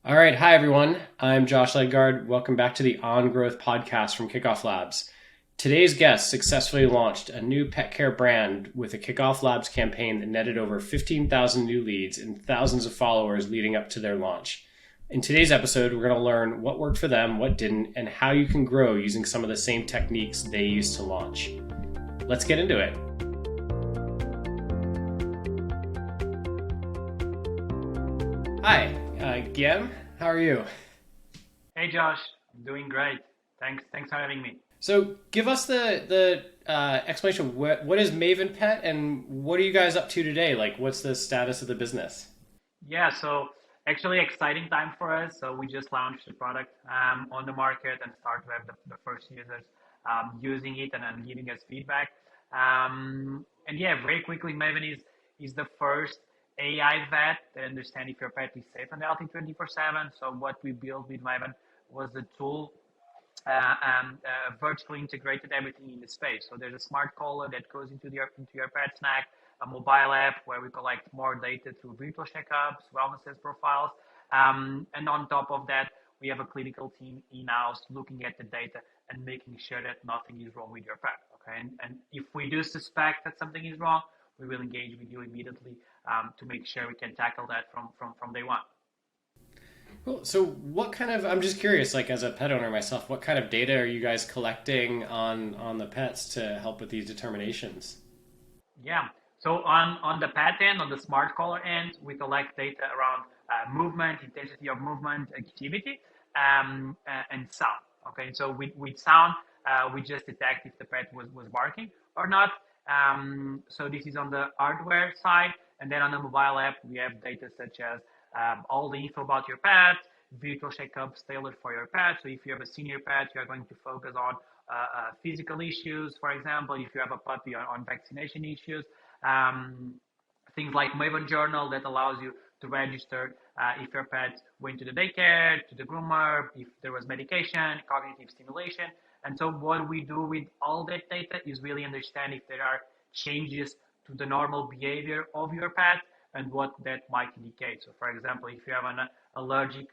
All right. Hi, everyone. I'm Josh Ledgard. Welcome back to the On Growth podcast from KickoffLabs. Today's guest successfully launched a new pet care brand with a KickoffLabs campaign that netted over 15,000 new leads and thousands of followers leading up to their launch. In today's episode, we're going to learn what worked for them, what didn't, and how you can grow using some of the same techniques they used to launch. Let's get into it. Hi, Guillaume. How are you? Hey Josh, I'm doing great. Thanks for having me. So, give us the explanation. What is Maven Pet, and what are you guys up to today? Like, what's the status of the business? Yeah, so actually exciting time for us. So we just launched the product on the market and start to have the first users using it and then giving us feedback. And yeah, very quickly, Maven is the first AI vet that understand if your pet is safe and healthy 24/7. So what we built with Maven was a tool vertically integrated everything in the space. So there's a smart collar that goes into your pet snack, a mobile app where we collect more data through virtual checkups, wellness profiles, and on top of that, we have a clinical team in-house looking at the data and making sure that nothing is wrong with your pet. Okay, and if we do suspect that something is wrong, we will engage with you immediately to make sure we can tackle that from day one. Cool. So, what kind of? I'm just curious. Like, as a pet owner myself, what kind of data are you guys collecting on the pets to help with these determinations? Yeah. So on the pet end, on the smart collar end, we collect data around movement, intensity of movement, activity, and sound. Okay. So with sound, we just detect if the pet was barking or not. So this is on the hardware side. And then on the mobile app, we have data such as all the info about your pet, virtual checkups tailored for your pet. So if you have a senior pet, you are going to focus on physical issues, for example, if you have a puppy on vaccination issues, um, things like Maven Journal that allows you to register if your pet went to the daycare, to the groomer, if there was medication, cognitive stimulation. And so what we do with all that data is really understand if there are changes to the normal behavior of your pet and what that might indicate. So for example, if you have an allergic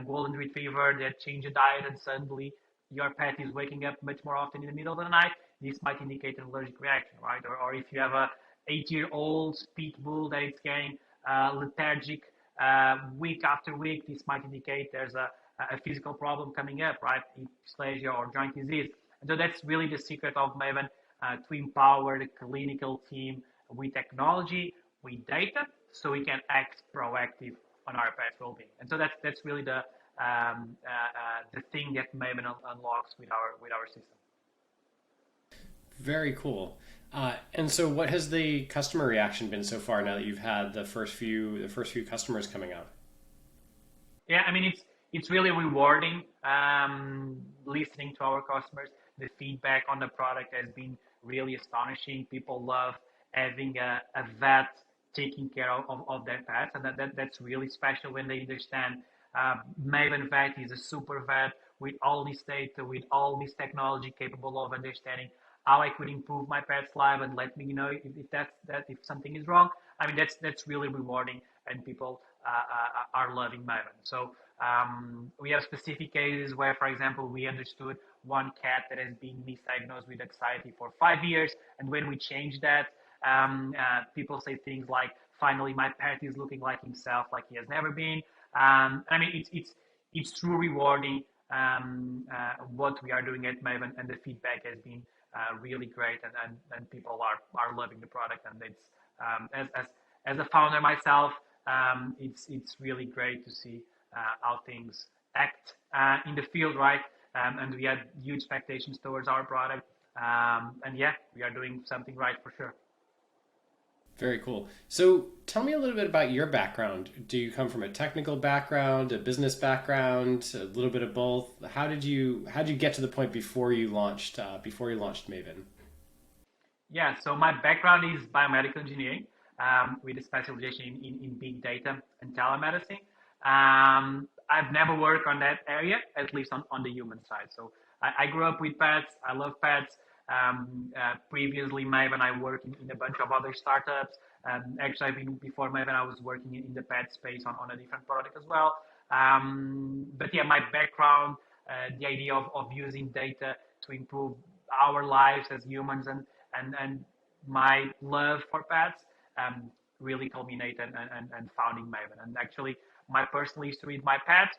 golden retriever that changed the diet and suddenly your pet is waking up much more often in the middle of the night, this might indicate an allergic reaction, right? Or if you have a 8-year-old pit bull that is getting lethargic week after week, this might indicate there's a physical problem coming up, right? Dysplasia or joint disease. And so that's really the secret of Maven to empower the clinical team with technology, with data, so we can act proactive on our pet's well-being. And so that's really the thing that Maven unlocks with our system. Very cool. And so, what has the customer reaction been so far? Now that you've had the first few customers coming out. Yeah, I mean it's really rewarding listening to our customers. The feedback on the product has been really astonishing. People love having a vet taking care of their pets, and that's really special when they understand Maven Vet is a super vet with all this data, with all this technology capable of understanding how I could improve my pet's life and let me know if something is wrong. I mean that's really rewarding, and people are loving Maven. So we have specific cases where, for example, we understood one cat that has been misdiagnosed with anxiety for 5 years, and when we changed that, people say things like, "Finally, my pet is looking like himself, like he has never been." I mean, it's true rewarding what we are doing at Maven, and the feedback has been really great, and people are loving the product, and it's as a founder myself, it's really great to see how things act in the field, right? And we had huge expectations towards our product, and yeah, we are doing something right for sure. Very cool. So, tell me a little bit about your background. Do you come from a technical background, a business background, a little bit of both? How did you get to the point before you launched Maven? Yeah, so my background is biomedical engineering with a specialization in big data and telemedicine. I've never worked on that area, at least on the human side. So I grew up with pets. I love pets. Previously, Maven, I worked in a bunch of other startups. Actually, before Maven, I was working in the pet space on a different product as well. But yeah, my background, the idea of using data to improve our lives as humans, and my love for pets really culminated and founding Maven. And actually, my personal history with my pet,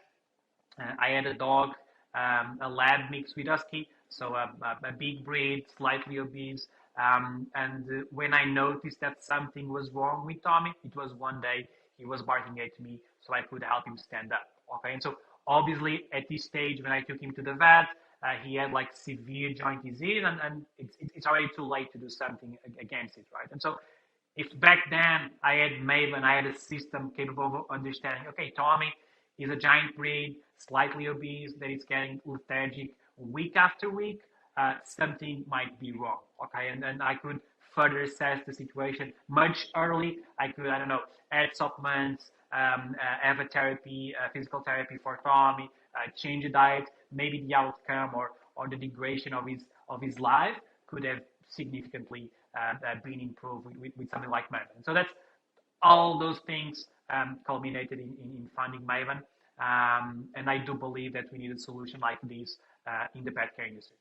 I had a dog, a lab mixed with husky, so a big breed, slightly obese. And when I noticed that something was wrong with Tommy, it was one day he was barking at me, so I could help him stand up. Okay, and so obviously at this stage, when I took him to the vet, he had like severe joint disease, and it's already too late to do something against it, right? And so if back then I had Maven, I had a system capable of understanding, okay, Tommy is a giant breed, slightly obese, that is getting lethargic week after week, something might be wrong. Okay, and then I could further assess the situation much early. I could, I don't know, add supplements, have a therapy, physical therapy for Tommy, change the diet. Maybe the outcome or the degradation of his life could have significantly been improved with something like Maven. So that's all those things culminated in funding Maven. And I do believe that we need a solution like this in the pet care industry.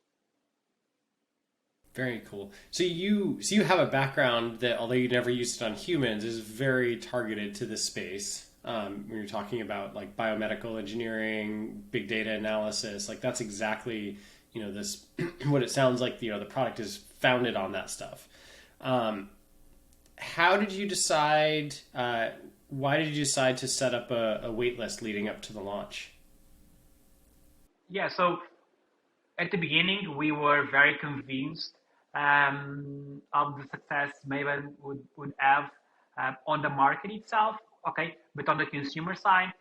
Very cool. So you have a background that, although you never used it on humans, is very targeted to this space. When you're talking about like biomedical engineering, big data analysis, like that's exactly this what it sounds like. The product is founded on that stuff. Um, how did you decide? Why did you decide to set up a wait list leading up to the launch? Yeah, so at the beginning, we were very convinced of the success Maven would have on the market itself. Okay, but on the consumer side,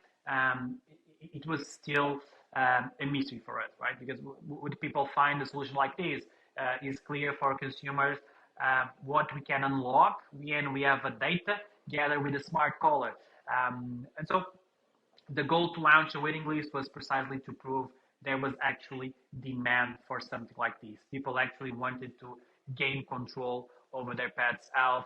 it was still a mystery for us, right? Because would people find a solution like this? Is clear for consumers what we can unlock when we have a data together with a smart collar. And so the goal to launch a waiting list was precisely to prove there was actually demand for something like this. People actually wanted to gain control over their pet's health,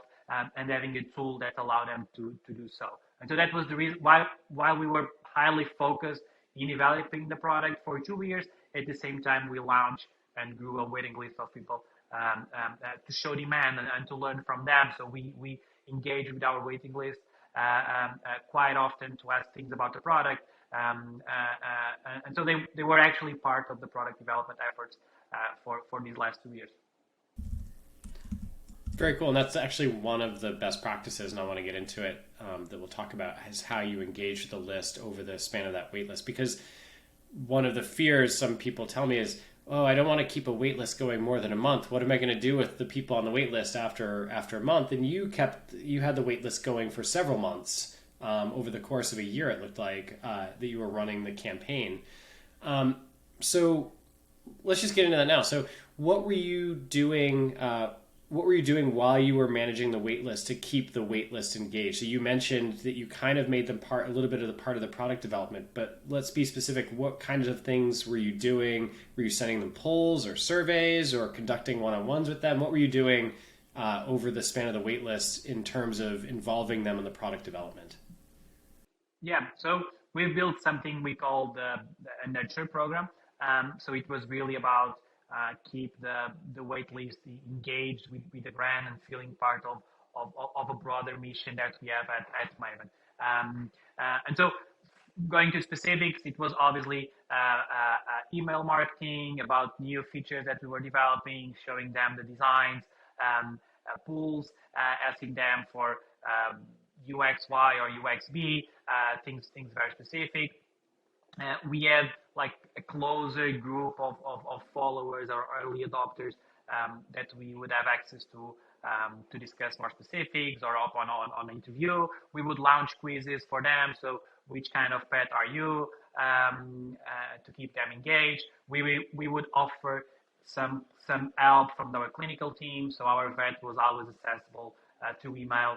and having a tool that allowed them to do so. And so that was the reason why we were highly focused in developing the product for 2 years. At the same time, we launched and grew a waiting list of people to show demand and to learn from them. So we engage with our waiting list quite often to ask things about the product. And so they were actually part of the product development efforts for these last 2 years. Very cool, and that's actually one of the best practices, and I want to get into it. That we'll talk about is how you engage with the list over the span of that wait list. Because one of the fears some people tell me is, oh, I don't want to keep a wait list going more than a month. What am I going to do with the people on the wait list after a month? And you had the wait list going for several months, over the course of a year. It looked like that you were running the campaign. So let's just get into that now. So what were you doing? What were you doing while you were managing the wait list to keep the wait list engaged? So you mentioned that you kind of made them a little bit of the part of the product development, but let's be specific. What kinds of things were you doing? Were you sending them polls or surveys or conducting one-on-ones with them? What were you doing over the span of the wait list in terms of involving them in the product development? Yeah, so we built something we called a nurture program. So it was really about keep the wait list engaged with the brand and feeling part of a broader mission that we have at Maven. And so going to specifics, it was obviously email marketing about new features that we were developing, showing them the designs, pools, asking them for UXY or UXB, things very specific. We had like a closer group of followers or early adopters that we would have access to discuss more specifics or up on an interview. We would launch quizzes for them. So which kind of pet are you, to keep them engaged. We would offer some help from our clinical team. So our vet was always accessible through email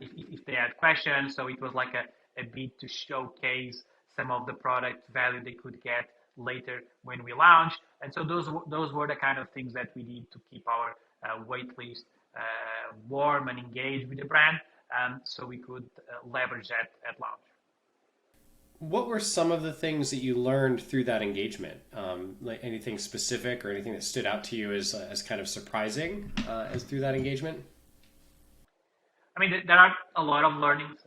if they had questions. So it was like a bit to showcase some of the product value they could get later when we launch. And so those were the kind of things that we did to keep our wait list warm and engaged with the brand, so we could leverage that at launch. What were some of the things that you learned through that engagement? Like anything specific or anything that stood out to you as kind of surprising as through that engagement? I mean, there are a lot of learnings,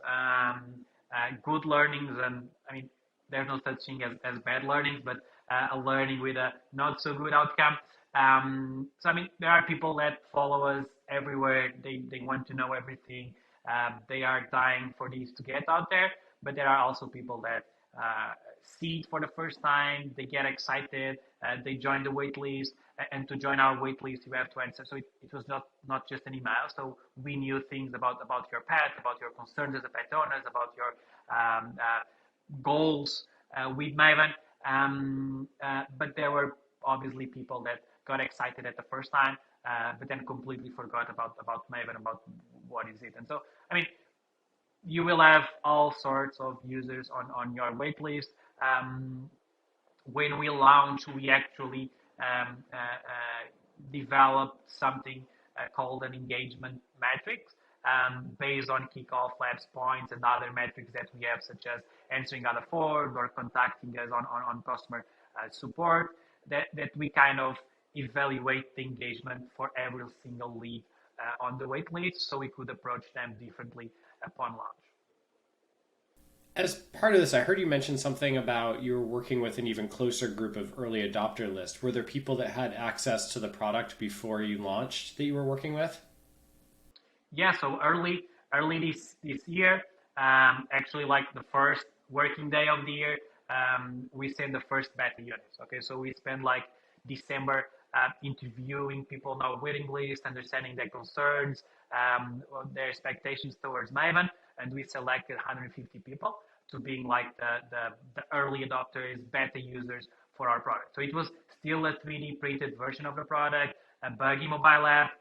good learnings, and I mean, there's no such thing as bad learnings, but a learning with a not so good outcome. So I mean, there are people that follow us everywhere. They want to know everything. They are dying for this to get out there, but there are also people that see it for the first time. They get excited. They join the wait list, and to join our wait list, you have to answer. So it was not just an email. So we knew things about your pet, about your concerns as a pet owner, about your goals with Maven. But there were obviously people that got excited at the first time, but then completely forgot about Maven, about what is it. And so, I mean, you will have all sorts of users on your waitlist. Um, when we launch, we actually developed something called an engagement matrix based on KickoffLabs points and other metrics that we have, such as answering other forms or contacting us on customer support, that we kind of evaluate the engagement for every single lead on the wait list so we could approach them differently upon launch. As part of this, I heard you mention something about you were working with an even closer group of early adopter list. Were there people that had access to the product before you launched that you were working with? Yeah, so early this year, actually like the first working day of the year, we sent the first beta units. Okay, so we spent like December interviewing people on our waiting list, understanding their concerns, their expectations towards Maven, and we selected 150 people to being like the early adopters, beta users for our product. So it was still a 3D printed version of the product, a buggy mobile app,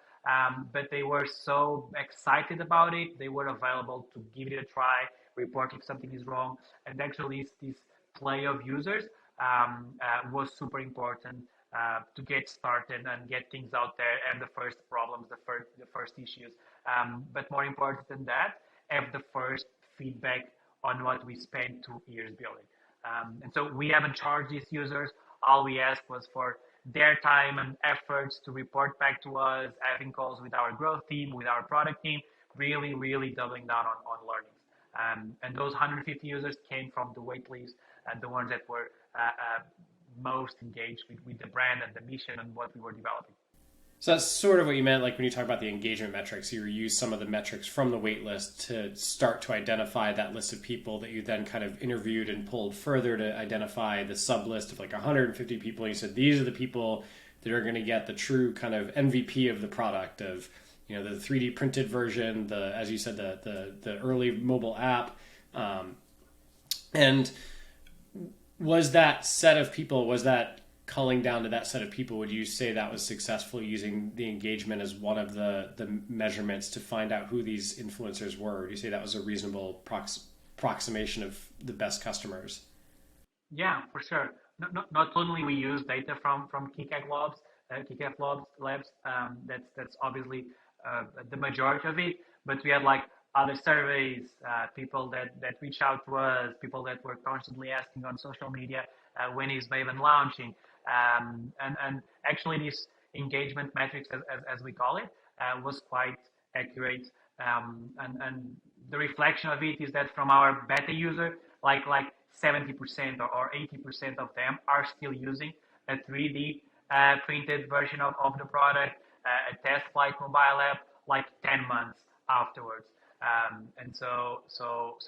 but they were so excited about it. They were available to give it a try, report if something is wrong. And actually, this play of users was super important to get started and get things out there and the first problems, the first issues. But more important than that, have the first feedback on what we spent 2 years building. And so we haven't charged these users. All we asked was for their time and efforts to report back to us, having calls with our growth team, with our product team, really, really doubling down on learnings. And those 150 users came from the waitlist, the ones that were most engaged with the brand and the mission and what we were developing. So that's sort of what you meant, like when you talk about the engagement metrics, you use some of the metrics from the waitlist to start to identify that list of people that you then kind of interviewed and pulled further to identify the sub list of like 150 people. You said these are the people that are going to get the true kind of MVP of the product of, the 3D printed version, the, as you said, the early mobile app. And was that set of people, was that culling down to that set of people, would you say that was successful using the engagement as one of the measurements to find out who these influencers were? Would you say that was a reasonable approximation of the best customers? Yeah, for sure. Not only we use data from KickoffLabs, that's obviously the majority of it, but we had like other surveys, people that reach out to us, people that were constantly asking on social media when is Maven launching, and actually this engagement metrics as we call it was quite accurate, and the reflection of it is that from our beta user, like 70% or 80% of them are still using a 3D printed version of the product, a test flight mobile app, like 10 months afterwards. And so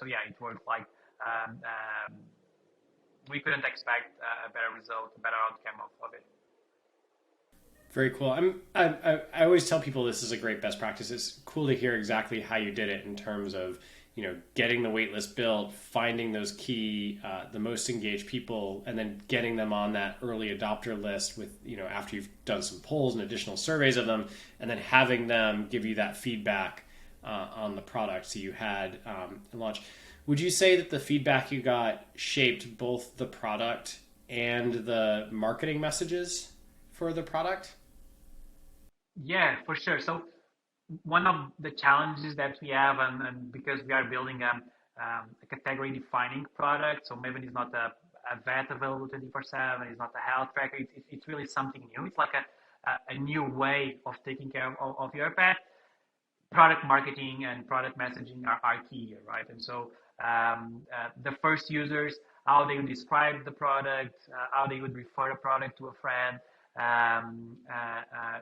yeah, it worked like we couldn't expect a better result, a better outcome of it. Very cool. I always tell people this is a great best practice. It's cool to hear exactly how you did it in terms of getting the waitlist built, finding those key, the most engaged people, and then getting them on that early adopter list with after you've done some polls and additional surveys of them, and then having them give you that feedback on the product so you had in launch. Would you say that the feedback you got shaped both the product and the marketing messages for the product? Yeah, for sure. So one of the challenges that we have, and because we are building a category-defining product. So Maven is not a vet available 24/7. It's not a health tracker. It's really something new. It's like a new way of taking care of your pet. Product marketing and product messaging are key here, right? And so the first users, how they would describe the product, how they would refer a product to a friend,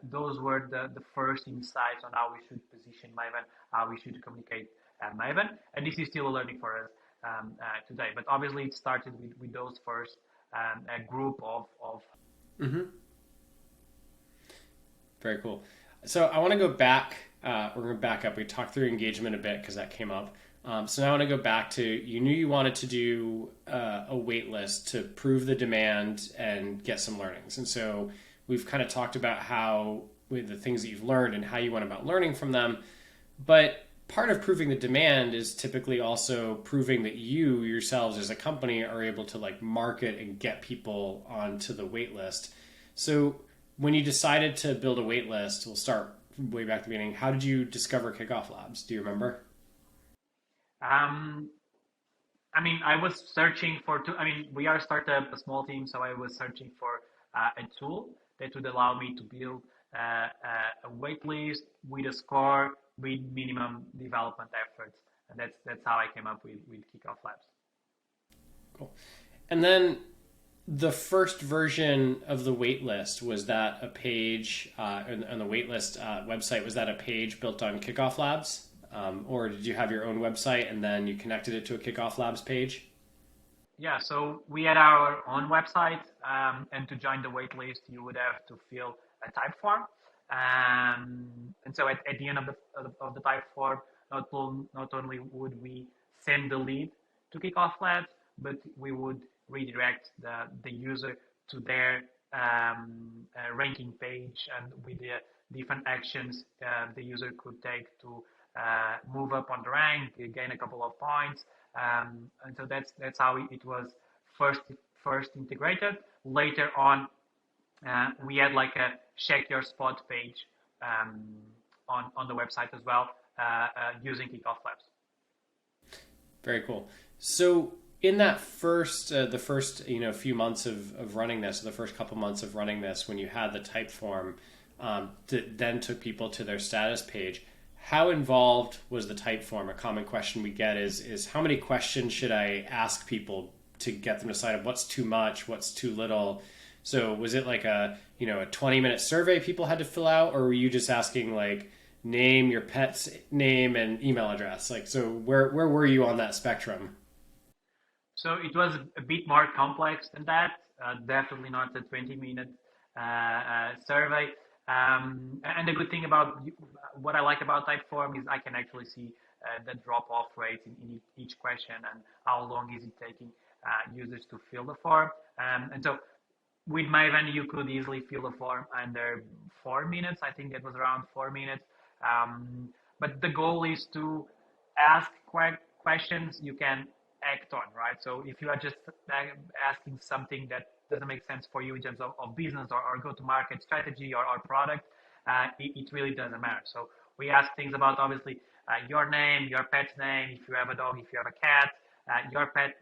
those were the first insights on how we should position Maven, how we should communicate Maven. And this is still a learning for us today. But obviously, it started with those first group of. Mm-hmm. Very cool. So I want to go back. We're going to back up. We talked through engagement a bit because that came up. So now I want to go back to, you knew you wanted to do a wait list to prove the demand and get some learnings. And so we've kind of talked about how, with the things that you've learned and how you went about learning from them. But part of proving the demand is typically also proving that you yourselves as a company are able to like market and get people onto the wait list. So when you decided to build a wait list, we'll start way back at the beginning. How did you discover KickoffLabs? Do you remember? I mean, I was searching for we are a startup, a small team, so I was searching for a tool that would allow me to build a wait list with a score with minimum development efforts. And that's how I came up with KickoffLabs. Cool. And then the first version of the waitlist, was that a page on the waitlist website? Was that a page built on KickoffLabs? Or did you have your own website and then you connected it to a KickoffLabs page? Yeah, so we had our own website, and to join the waitlist, you would have to fill a type form. And so at the end of the type form, not only would we send the lead to KickoffLabs, but we would redirect the user to their ranking page, and with the different actions the user could take to move up on the rank, gain a couple of points. And so that's how it was first integrated. Later on, we had like a check your spot page on the website as well, using KickoffLabs. Very cool. So in that the first few months of running this, the first couple months of running this, when you had the type form that then took people to their status page, how involved was the type form? A common question we get is how many questions should I ask people to get them to decide up what's too much, what's too little? So was it like a 20-minute survey people had to fill out, or were you just asking like name, your pet's name, and email address? Like, so where were you on that spectrum? So it was a bit more complex than that. Definitely not a 20-minute survey. And the good thing about what I like about Typeform is I can actually see the drop-off rates in each question and how long is it taking users to fill the form. And so with Maven, you could easily fill the form under 4 minutes. I think it was around 4 minutes. But the goal is to ask questions you can act on, right? So if you are just asking something that doesn't make sense for you in terms of business or go-to-market strategy or product, it really doesn't matter. So we ask things about obviously your name, your pet's name, if you have a dog, if you have a cat, your pet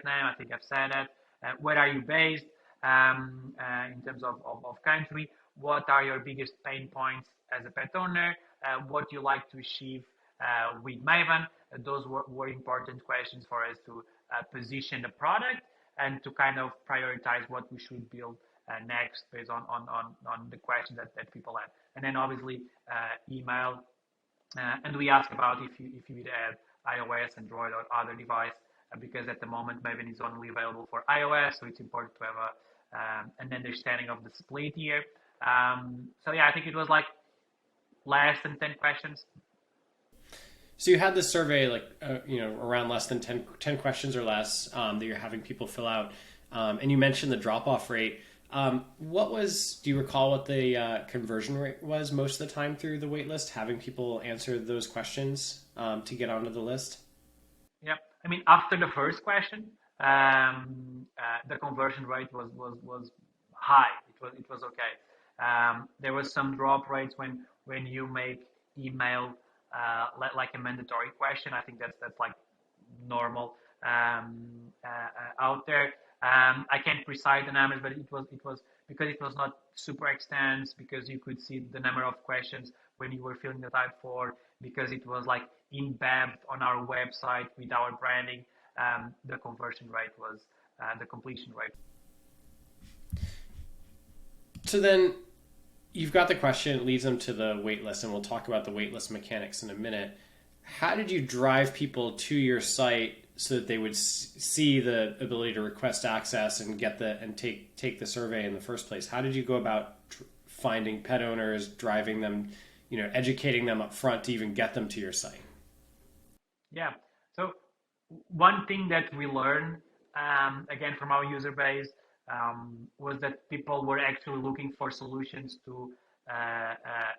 name. I think I've said that. Where are you based in terms of country? What are your biggest pain points as a pet owner? What you like to achieve with Maven? Those were important questions for us to position the product and to kind of prioritize what we should build next based on the questions that people had. And then obviously email, and we ask about if you would add iOS, Android, or other device, because at the moment Maven is only available for iOS, so it's important to have an understanding of the split here. So yeah, I think it was like less than 10 questions. So you had this survey, like around less than 10 questions or less that you're having people fill out, and you mentioned the drop-off rate. Do you recall what the conversion rate was most of the time through the waitlist, having people answer those questions to get onto the list? Yeah, I mean, after the first question, the conversion rate was high. It was okay. There was some drop rates when you make email like a mandatory question. I think that's like normal out there. I can't precise the numbers, but it was because it was not super extensive, because you could see the number of questions when you were filling the type 4, because it was like embedded on our website with our branding. The conversion rate was the completion rate. So then you've got the question, it leads them to the waitlist, and we'll talk about the waitlist mechanics in a minute. How did you drive people to your site so that they would see the ability to request access and get and take the survey in the first place? How did you go about finding pet owners, driving them, educating them up front to even get them to your site? Yeah. So one thing that we learned, again, from our user base, was that people were actually looking for solutions to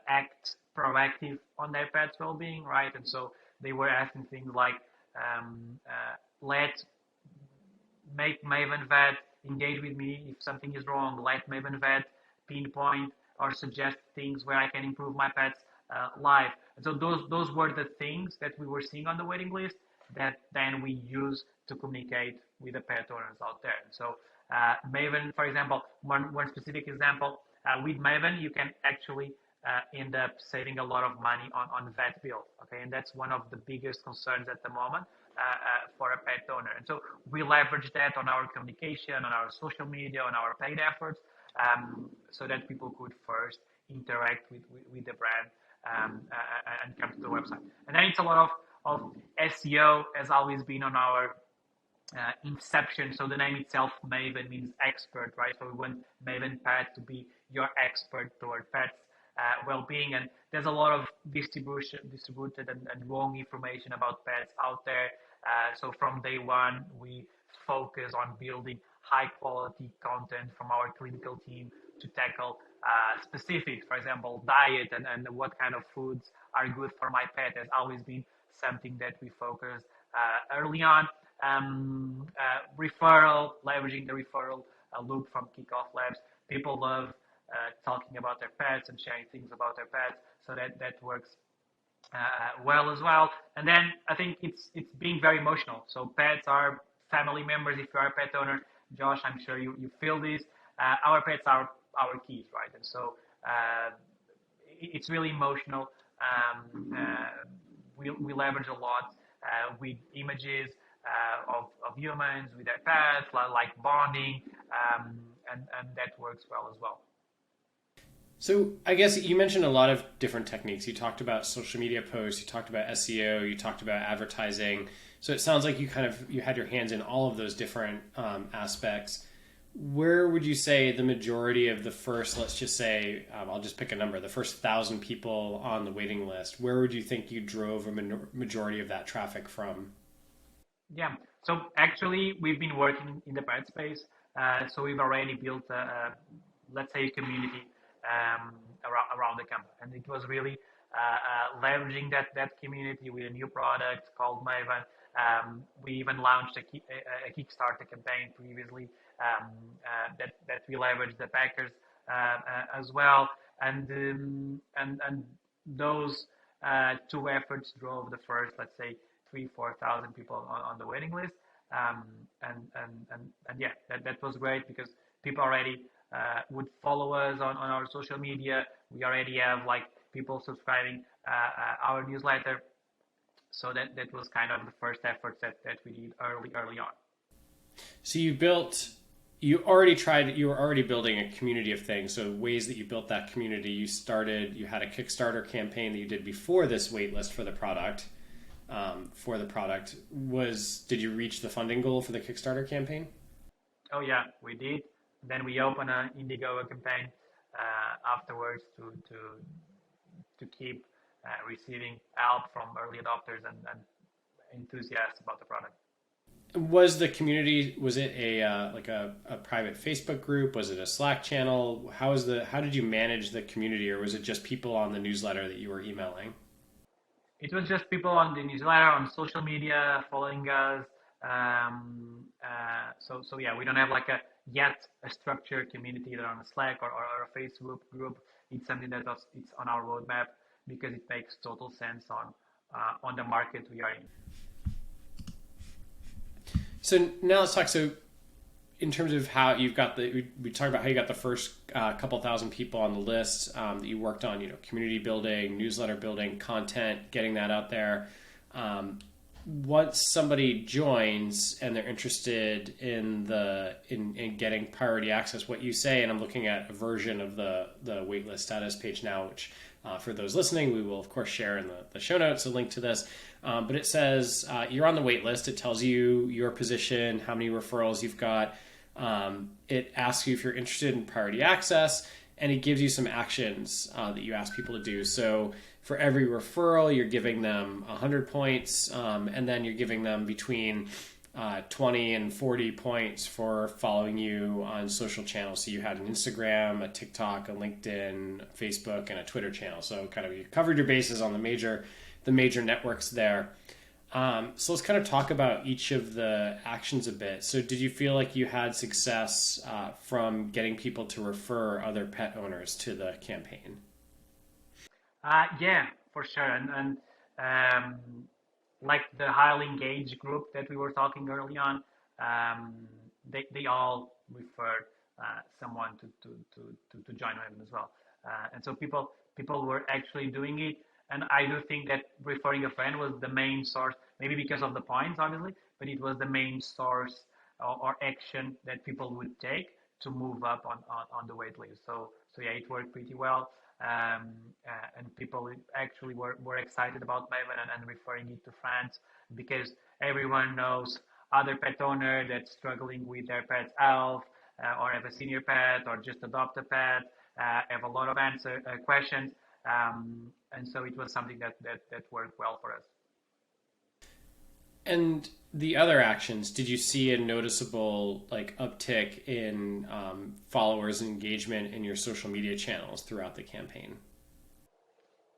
act proactive on their pet's well-being, right? And so they were asking things like, let make Maven Vet engage with me if something is wrong. Let Maven Vet pinpoint or suggest things where I can improve my pet's life. And so those were the things that we were seeing on the waiting list that then we use to communicate with the pet owners out there. And so Maven, for example, one specific example, with Maven, you can actually end up saving a lot of money on vet bills. Okay, and that's one of the biggest concerns at the moment for a pet owner. And so we leverage that on our communication, on our social media, on our paid efforts, so that people could first interact with the brand and come to the website. And then it's a lot of SEO has always been on our inception. So the name itself, Maven, means expert, right? So we want Maven Pet to be your expert toward pets well-being. And there's a lot of distributed and wrong information about pets out there. So from day one, we focus on building high quality content from our clinical team to tackle specifics, for example, diet and what kind of foods are good for my pet has always been something that we focus early on. Referral, leveraging the referral loop from KickoffLabs. People love talking about their pets and sharing things about their pets, so that works well as well. And then I think it's being very emotional. So pets are family members. If you are a pet owner, Josh, I'm sure you feel this. Our pets are our keys, right? And so it's really emotional. We leverage a lot with images of humans with their pets, like bonding, and that works well as well. So I guess you mentioned a lot of different techniques. You talked about social media posts, you talked about SEO, you talked about advertising. So it sounds like you had your hands in all of those different aspects. Where would you say the majority of the first, let's just say, I'll just pick a number, the first 1,000 people on the waiting list, where would you think you drove a majority of that traffic from? Yeah, so actually we've been working in the pet space. So we've already built let's say, a community around the company. And it was really leveraging that community with a new product called Maven. We even launched a Kickstarter campaign previously that we leveraged the Packers as well. And those two efforts drove the first, let's say, 3,000-4,000 people on the waiting list. And yeah, that was great because people already would follow us on our social media. We already have like people subscribing our newsletter. So that was kind of the first efforts that we did early on. So you were already building a community of things. So ways that you built that community, you had a Kickstarter campaign that you did before this waitlist for the product. Did you reach the funding goal for the Kickstarter campaign? Oh yeah, we did. Then we opened an Indiegogo campaign afterwards to keep receiving help from early adopters and enthusiasts about the product. Was the community, was it a private Facebook group? Was it a Slack channel? How did you manage the community, or was it just people on the newsletter that you were emailing? It was just people on the newsletter, on social media, following us. So yeah, we don't have like a structured community either on a Slack or a Facebook group. It's something it's on our roadmap because it makes total sense on the market we are in. So now let's talk. So in terms of how you've got we talked about how you got the first couple thousand people on the list that you worked on, community building, newsletter building, content, getting that out there. Once somebody joins and they're interested in getting priority access, what you say, and I'm looking at a version of the waitlist status page now, which for those listening, we will of course share in the show notes a link to this. But it says you're on the waitlist. It tells you your position, how many referrals you've got. It asks you if you're interested in priority access, and it gives you some actions that you ask people to do. So for every referral, you're giving them 100 points, and then you're giving them between 20 and 40 points for following you on social channels. So you had an Instagram, a TikTok, a LinkedIn, Facebook, and a Twitter channel. So kind of you covered your bases on the major networks there. So let's kind of talk about each of the actions a bit. So did you feel like you had success from getting people to refer other pet owners to the campaign? Yeah, for sure. And um, like the highly engaged group that we were talking early on, they all referred someone to join Maven as well. And so people were actually doing it. And I do think that referring a friend was the main source, maybe because of the points, obviously, but it was the main source or action that people would take to move up on the wait list. So yeah, it worked pretty well. And people actually were excited about Maven and referring it to friends because everyone knows other pet owner that's struggling with their pet's health or have a senior pet or just adopt a pet, have a lot of questions. And so it was something that worked well for us. And the other actions, did you see a noticeable uptick in followers and engagement in your social media channels throughout the campaign?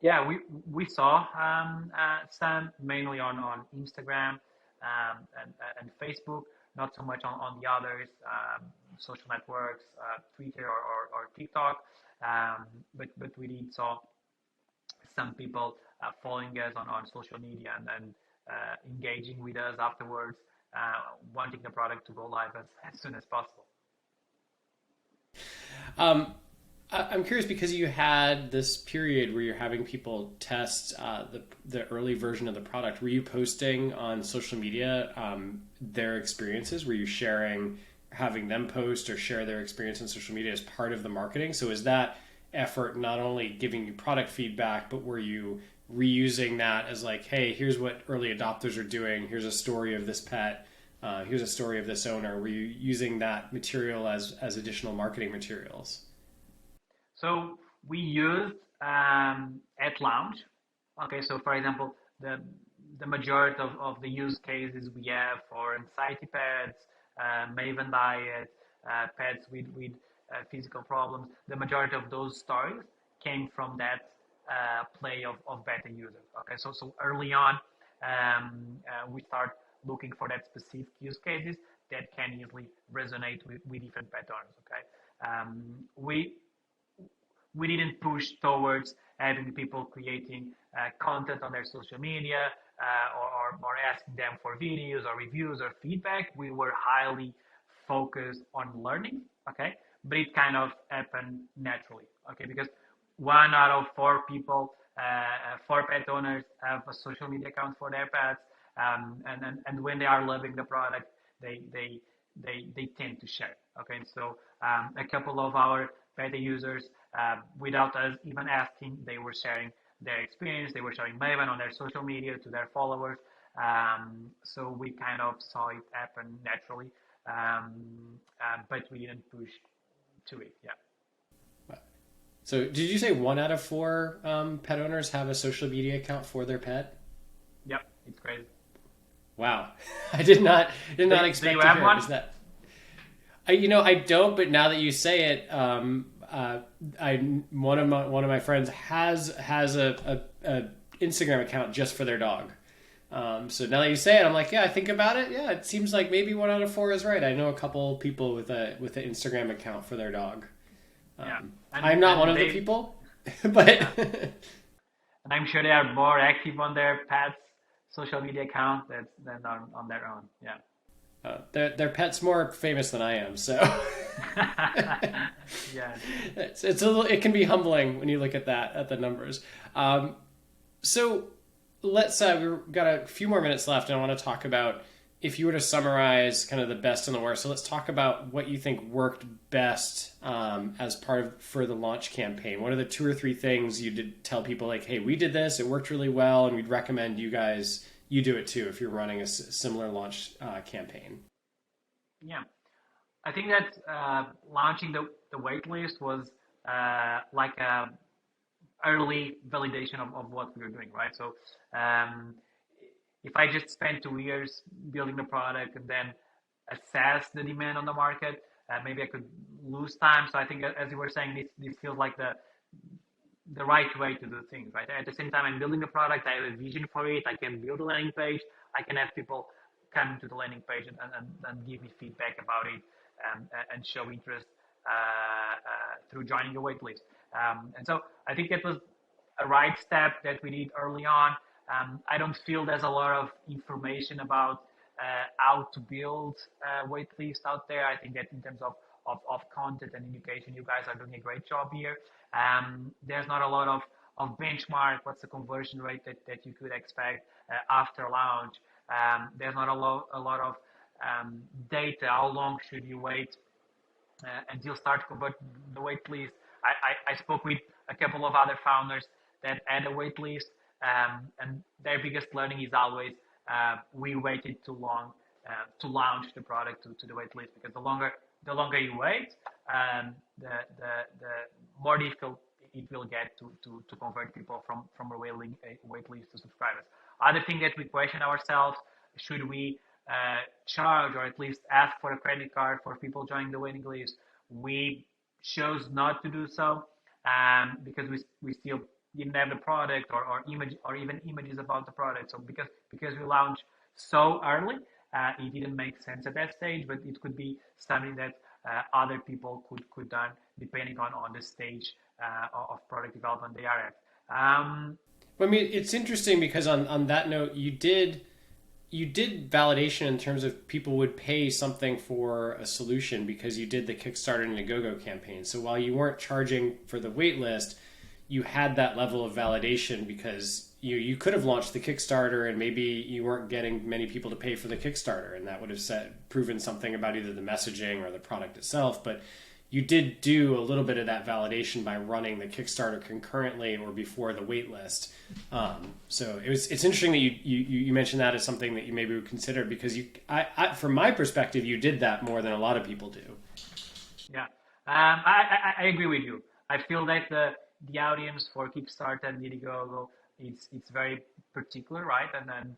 Yeah, we saw some mainly on Instagram and Facebook, not so much on the others social networks, Twitter or TikTok. But we did saw some people following us on social media and engaging with us afterwards, wanting the product to go live as soon as possible. I'm curious because you had this period where you're having people test the early version of the product. Were you posting on social media their experiences? Were you having them post or share their experience on social media as part of the marketing? So is that effort not only giving you product feedback, but were you reusing that as hey, here's what early adopters are doing. Here's a story of this pet. Here's a story of this owner. Were you using that material as additional marketing materials? So we used at launch. Okay, so for example, the majority of the use cases we have for anxiety pets, Maven diet, pets with physical problems, the majority of those stories came from that play of beta users. Okay, so early on, we start looking for that specific use cases that can easily resonate with different pet owners. Okay, we didn't push towards having people creating content on their social media or asking them for videos or reviews or feedback. We were highly focused on learning, okay? But it kind of happened naturally, okay? Because 1 out of 4 people, 4 pet owners have a social media account for their pets. And when they are loving the product, they tend to share, okay? So a couple of our beta users, without us even asking, they were sharing their experience. They were sharing Maven on their social media to their followers. So we kind of saw it happen naturally, but we didn't push to it. Yeah. So did you say 1 out of 4 pet owners have a social media account for their pet? Yep, it's crazy. Wow, I did not expect do you to have hear. one? Is that I don't, but now that you say it, one of my friends has a Instagram account just for their dog. So now that you say it, I'm like, yeah, I think about it. Yeah, it seems like maybe 1 out of 4 is right. I know a couple people with an Instagram account for their dog. Yeah, I'm not one of the people, but yeah. And I'm sure they are more active on their pets' social media account than on their own. Yeah. Their pet's more famous than I am, so Yeah. it's a little, it can be humbling when you look at the numbers. So let's we've got a few more minutes left, and I want to talk about if you were to summarize kind of the best and the worst. So let's talk about what you think worked best as part of for the launch campaign. What are the two or three things you did tell people like, hey, we did this, it worked really well, and we'd recommend you do it too if you're running a similar launch campaign. Yeah. I think that launching the waitlist was like a early validation of what we were doing, right? So um, if I just spent 2 years building the product and then assess the demand on the market, maybe I could lose time. So I think, as you were saying, this feels like the right way to do things, right? At the same time, I'm building a product. I have a vision for it. I can build a landing page. I can have people come to the landing page and give me feedback about it and show interest through joining a waitlist. And so I think that was a right step that we did early on. I don't feel there's a lot of information about how to build a waitlist out there. I think that in terms of content and education, you guys are doing a great job here. There's not a lot of benchmark. What's the conversion rate that you could expect after launch? There's not a lot of data. How long should you wait until start to convert the wait list? I spoke with a couple of other founders that had a wait list, and their biggest learning is always we waited too long to launch the product to the wait list, because the longer you wait, the more difficult it will get to convert people from a wait list to subscribers. Other thing that we question ourselves: should we charge or at least ask for a credit card for people joining the waiting list? We chose not to do so because we still didn't have the product or image or even images about the product. So because we launched so early, it didn't make sense at that stage, but it could be something that other people could done depending on the stage of product development they are at. I mean, it's interesting because on that note, you did validation in terms of people would pay something for a solution because you did the Kickstarter and Indiegogo campaign. So while you weren't charging for the wait list, you had that level of validation because you could have launched the Kickstarter and maybe you weren't getting many people to pay for the Kickstarter, and that would have proven something about either the messaging or the product itself. But you did do a little bit of that validation by running the Kickstarter concurrently or before the wait list. So it's interesting that you mentioned that as something that you maybe would consider, because from my perspective, you did that more than a lot of people do. Yeah, I agree with you. I feel that the audience for Kickstarter and Indiegogo, it's very particular, right? And then,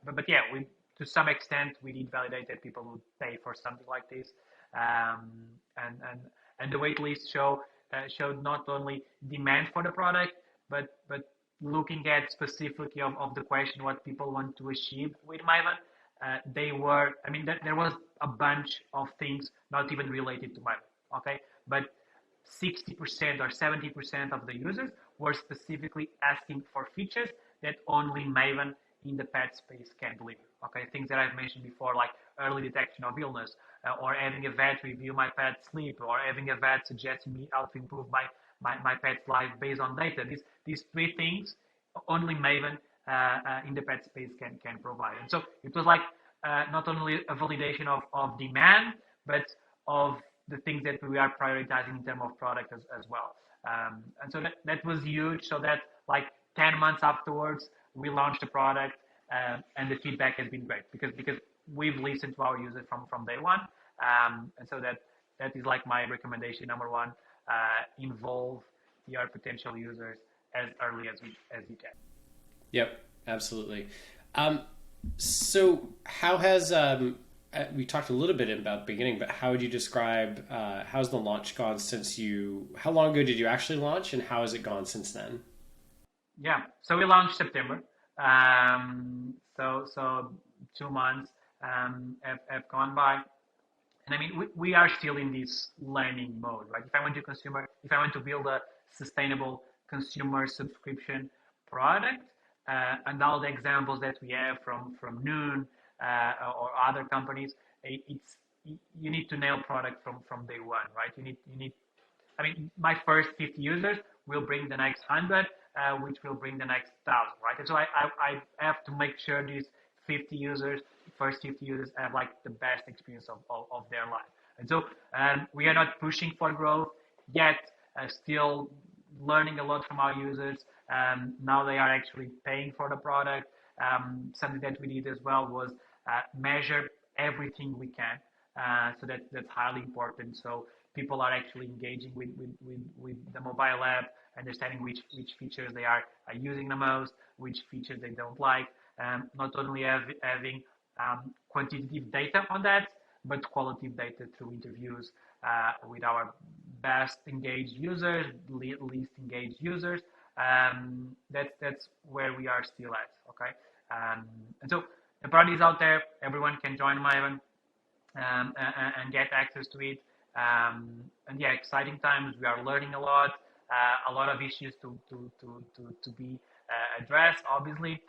but yeah, we to some extent we did validate that people would pay for something like this, and the waitlist showed not only demand for the product, but looking at specifically of the question what people want to achieve with Maven. I mean, there was a bunch of things not even related to Maven, okay? But 60% or 70% of the users were specifically asking for features that only Maven in the pet space can deliver. Okay, things that I've mentioned before, like early detection of illness, or having a vet review my pet's sleep, or having a vet suggesting me how to improve my pet's life based on data. These three things only Maven in the pet space can provide. And so it was like not only a validation of demand, but of the things that we are prioritizing in terms of product as well. And so that was huge. So that like 10 months afterwards, we launched the product, and the feedback has been great because we've listened to our users from day one. And so that is like my recommendation. Number one, involve your potential users as early as you can. Yep, absolutely. So how has we talked a little bit about the beginning, but how would you describe how's the launch gone since how long ago did you actually launch, and how has it gone since then? Yeah, so we launched September. So 2 months have gone by, and I mean we are still in this learning mode, right? If I want to build a sustainable consumer subscription product, and all the examples that we have from Noon or other companies. It's you need to nail product from day one, right? You need I mean, my first 50 users will bring the next 100, which will bring the next 1,000, right? And so I have to make sure these 50 users, first 50 users, have like the best experience of their life. And so we are not pushing for growth yet, still learning a lot from our users. Now they are actually paying for the product. Something that we did as well was measure everything we can. So that's highly important. So people are actually engaging with the mobile app, understanding which features they are using the most, which features they don't like. Not only having quantitative data on that, but qualitative data through interviews with our best engaged users, least engaged users. That's where we are still at. Okay, and so the product is out there. Everyone can join Maven and get access to it. And yeah, exciting times. We are learning a lot of issues to be addressed, obviously.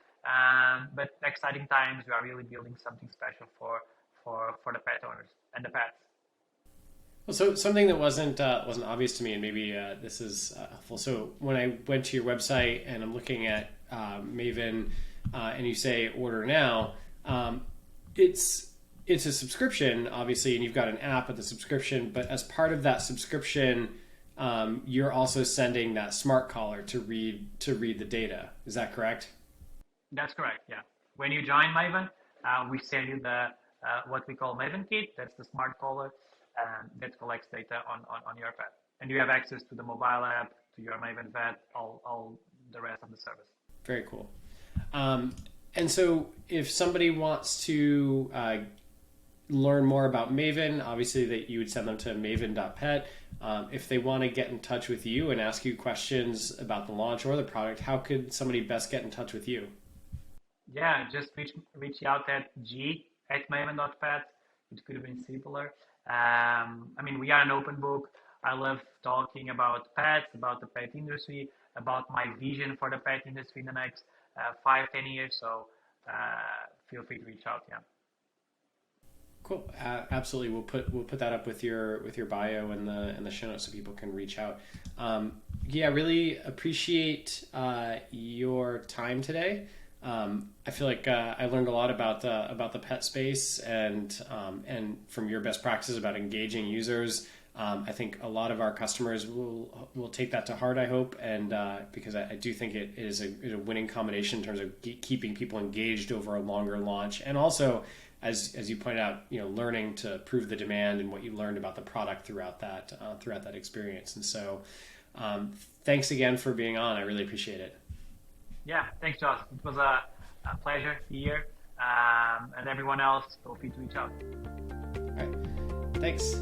But exciting times. We are really building something special for the pet owners and the pets. Well, so something that wasn't obvious to me, and maybe this is helpful. So when I went to your website and I'm looking at Maven, and you say order now, it's a subscription, obviously, and you've got an app with a subscription. But as part of that subscription, you're also sending that smart collar to read the data. Is that correct? That's correct. Yeah. When you join Maven, we send you the what we call Maven Kit. That's the smart collar that collects data on your pet, and you have access to the mobile app, to your Maven Pet, all the rest of the service. Very cool. And so, if somebody wants to learn more about Maven, obviously that you would send them to maven.pet. If they want to get in touch with you and ask you questions about the launch or the product, how could somebody best get in touch with you? Yeah, just reach out at g@maven.pet. It could have been simpler. I mean, we are an open book. I love talking about pets, about the pet industry, about my vision for the pet industry in the next 5-10 years. So feel free to reach out. Yeah. Cool. Absolutely. We'll put that up with your bio and the show notes so people can reach out. Yeah, really appreciate your time today. I feel like I learned a lot about the pet space and from your best practices about engaging users. I think a lot of our customers will take that to heart, I hope, and because I do think it is a winning combination in terms of keeping people engaged over a longer launch, and also as you pointed out, learning to prove the demand and what you learned about the product throughout that experience. And so, thanks again for being on. I really appreciate it. Yeah, thanks, Josh. It was a pleasure here, and everyone else, feel free to reach out. All right, thanks.